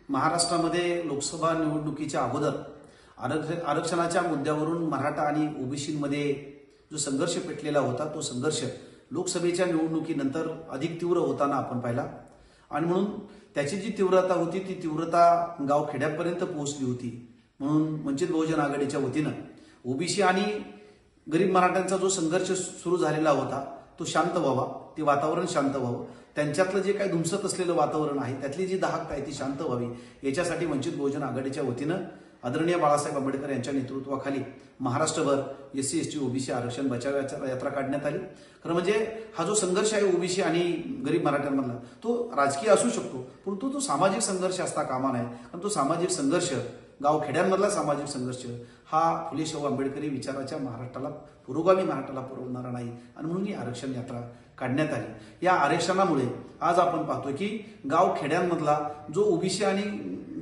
महाराष्ट्रामध्ये लोकसभा निवडणुकीच्या अगोदर आरक्षणाच्या मुद्द्यावरून मराठा आणि ओबीसीमध्ये जो संघर्ष पेटलेला होता तो संघर्ष लोकसभेच्या निवडणुकीनंतर अधिक तीव्र होताना आपण पाहिला आणि म्हणून त्याची जी तीव्रता होती ती तीव्रता गावखेड्यापर्यंत पोहोचली होती। म्हणून वंचित बहुजन आघाडीच्या वतीनं ओबीसी आणि गरीब मराठ्यांचा जो संघर्ष सुरू झालेला होता तो शांत व्हावा, ते वातावरण शांत व्हावं, त्यांच्यातलं जे काही धुमसत असलेलं वातावरण आहे त्यातली जी दाहकता आहे ती शांत व्हावी, याच्यासाठी वंचित बहुजन आघाडीच्या वतीनं आदरणीय बाळासाहेब आंबेडकर यांच्या नेतृत्वाखाली महाराष्ट्रभर एससी एसटी ओबीसी आरक्षण बचाव यात्रा काढण्यात आली। खरं म्हणजे हा जो संघर्ष आहे ओबीसी आणि गरीब मराठ्यांमधला तो राजकीय असू शकतो, परंतु तो सामाजिक संघर्ष असता कामा नये। कारण तो सामाजिक संघर्ष गावखेड्यांमधला सामाजिक संघर्ष हा फुले शाहू आंबेडकरी विचाराच्या महाराष्ट्राला पुरोगामी महाराष्ट्राला पुरवणारा नाही आणि म्हणून ही आरक्षण यात्रा काढण्यात आली। या आरक्षणामुळे आज आपण पाहतोय की गावखेड्यांमधला जो ओबीसी आणि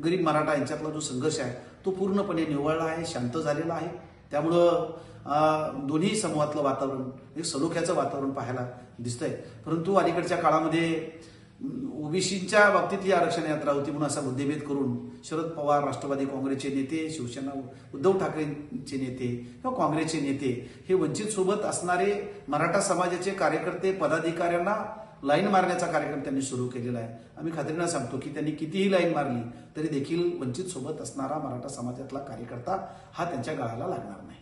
गरीब मराठा यांच्यातला जो संघर्ष आहे तो पूर्णपणे निवळला आहे, शांत झालेला आहे। त्यामुळं दोन्ही समूहातलं वातावरण एक सलोख्याचं वातावरण पाहायला दिसतंय। परंतु अलीकडच्या काळामध्ये ओबीसीच्या बाबतीतली आरक्षण यात्रा होती म्हणून असा बुद्धिभेद करून शरद पवार, राष्ट्रवादी काँग्रेसचे नेते, शिवसेना उद्धव ठाकरेंचे नेते किंवा काँग्रेसचे नेते हे वंचित सोबत असणारे मराठा समाजाचे कार्यकर्ते पदाधिकाऱ्यांना लाईन मारण्याचा कार्यक्रम त्यांनी सुरू केलेला आहे। आम्ही खात्रीनं सांगतो की त्यांनी कितीही लाईन मारली तरी देखील वंचित सोबत असणारा मराठा समाजातला कार्यकर्ता हा त्यांच्या गळाला लागणार नाही।